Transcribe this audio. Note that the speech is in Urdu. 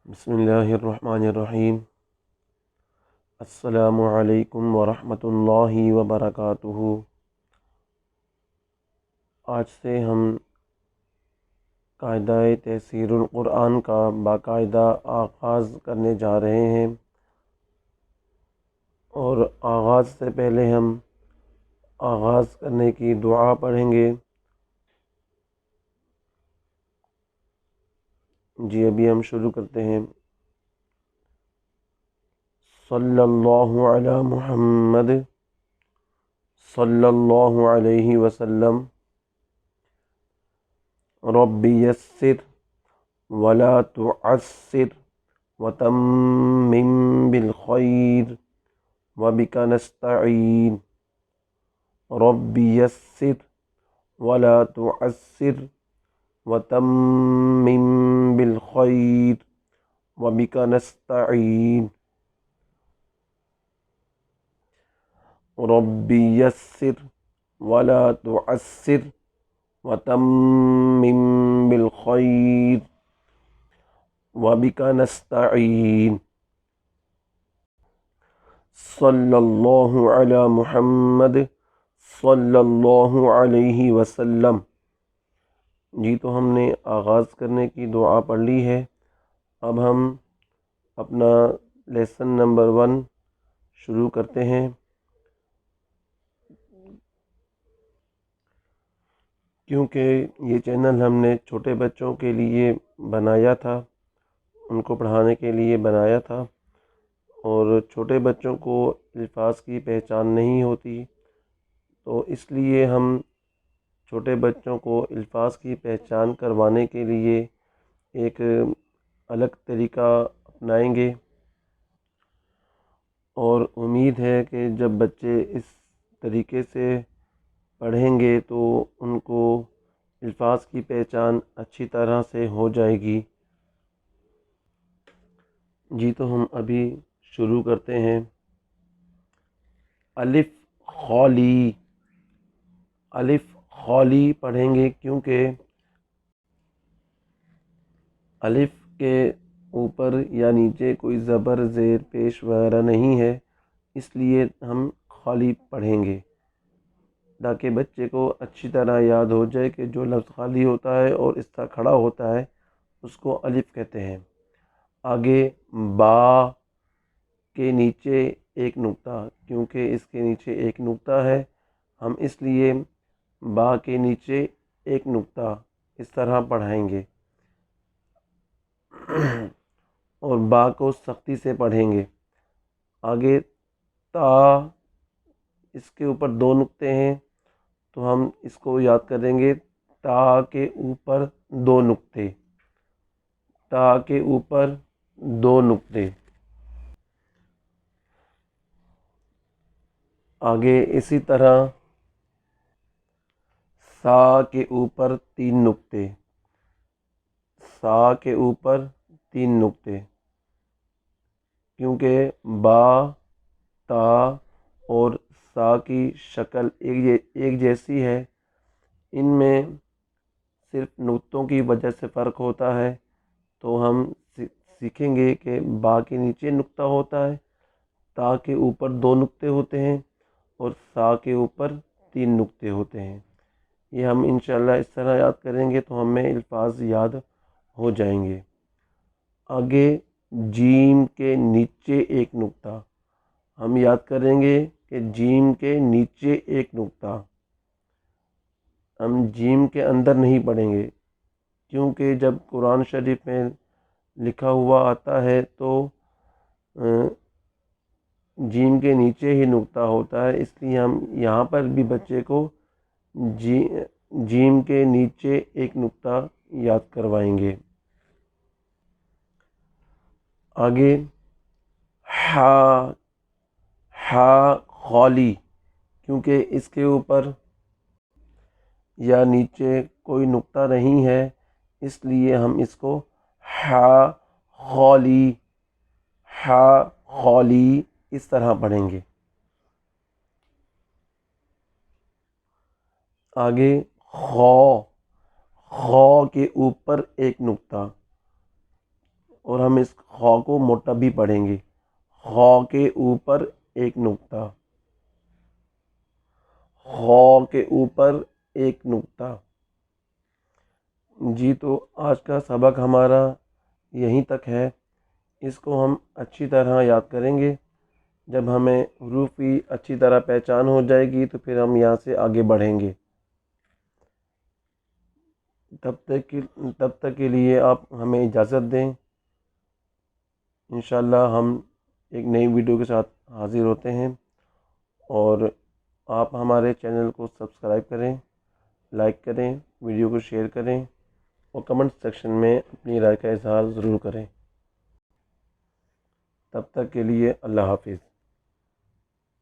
بسم اللہ الرحمن الرحیم۔ السلام علیکم ورحمۃ اللہ وبرکاتہ۔ آج سے ہم قاعدہ تفسیر القرآن کا باقاعدہ آغاز کرنے جا رہے ہیں، اور آغاز سے پہلے ہم آغاز کرنے کی دعا پڑھیں گے۔ ابھی ہم شروع کرتے ہیں۔ صلی اللہ علی محمد صلی اللہ علیہ وسلم۔ رب یسر ولا تعسر وتمم بالخیر وبک نستعین۔ رب یسر ولا تعسر وتمم بالخیر وبک نستعین۔ رب یسر ولا تعسر وتمم بالخیر وبک نستعین۔ صلی اللہ علی محمد صلی اللہ علیہ وسلم۔ تو ہم نے آغاز کرنے کی دعا پڑھ لی ہے۔ اب ہم اپنا لیسن نمبر 1 شروع کرتے ہیں۔ کیونکہ یہ چینل ہم نے چھوٹے بچوں کے لیے بنایا تھا، ان کو پڑھانے کے لیے بنایا تھا، اور چھوٹے بچوں کو الفاظ کی پہچان نہیں ہوتی، تو اس لیے ہم چھوٹے بچوں کو الفاظ کی پہچان کروانے کے لیے ایک الگ طریقہ اپنائیں گے، اور امید ہے کہ جب بچے اس طریقے سے پڑھیں گے تو ان کو الفاظ کی پہچان اچھی طرح سے ہو جائے گی۔ تو ہم ابھی شروع کرتے ہیں۔ الف خالی، الف خالی پڑھیں گے، کیونکہ الف کے اوپر یا نیچے کوئی زبر، زیر، پیش وغیرہ نہیں ہے، اس لیے ہم خالی پڑھیں گے تاکہ بچے کو اچھی طرح یاد ہو جائے کہ جو لفظ خالی ہوتا ہے اور اس طرح کھڑا ہوتا ہے اس کو الف کہتے ہیں۔ آگے با کے نیچے ایک نقطہ، کیونکہ اس کے نیچے ایک نقطہ ہے، ہم اس لیے با کے نیچے ایک نقطہ اس طرح پڑھائیں گے، اور با کو سختی سے پڑھیں گے۔ آگے تا، اس کے اوپر 2 نقطے ہیں، تو ہم اس کو یاد کریں گے، تا کے اوپر 2 نقطے، تا کے اوپر 2 نقطے۔ آگے اسی طرح سا کے اوپر 3 نقطے، سا کے اوپر 3 نقطے، کیونکہ با، تا اور سا کی شکل ایک جیسی ہے، ان میں صرف نقطوں کی وجہ سے فرق ہوتا ہے، تو ہم سیکھیں گے کہ با کے نیچے نقطہ ہوتا ہے، تا کے اوپر 2 نقطے ہوتے ہیں، اور سا کے اوپر 3 نقطے ہوتے ہیں۔ یہ ہم انشاءاللہ اس طرح یاد کریں گے تو ہمیں الفاظ یاد ہو جائیں گے۔ آگے جیم کے نیچے ایک نقطہ، ہم یاد کریں گے کہ جیم کے نیچے ایک نقطہ، ہم جیم کے اندر نہیں پڑھیں گے، کیونکہ جب قرآن شریف میں لکھا ہوا آتا ہے تو جیم کے نیچے ہی نقطہ ہوتا ہے، اس لیے ہم یہاں پر بھی بچے کو جیم کے نیچے ایک نقطہ یاد کروائیں گے۔ آگے ہا، ہا خالی، کیونکہ اس کے اوپر یا نیچے کوئی نقطہ نہیں ہے، اس لیے ہم اس کو ہا خالی، ہا خالی اس طرح پڑھیں گے۔ آگے خا، خا کے اوپر ایک نقطہ، اور ہم اس خا کو موٹا بھی پڑھیں گے، خا کے اوپر ایک نقطہ، خا کے اوپر ایک نقطہ۔ جی تو آج کا سبق ہمارا یہیں تک ہے، اس کو ہم اچھی طرح یاد کریں گے۔ جب ہمیں حروف کی اچھی طرح پہچان ہو جائے گی تو پھر ہم یہاں سے آگے بڑھیں گے۔ تب تک کے لیے آپ ہمیں اجازت دیں، انشاءاللہ ہم ایک نئی ویڈیو کے ساتھ حاضر ہوتے ہیں، اور آپ ہمارے چینل کو سبسکرائب کریں، لائک کریں، ویڈیو کو شیئر کریں اور کمنٹ سیکشن میں اپنی رائے کا اظہار ضرور کریں۔ تب تک کے لیے اللہ حافظ۔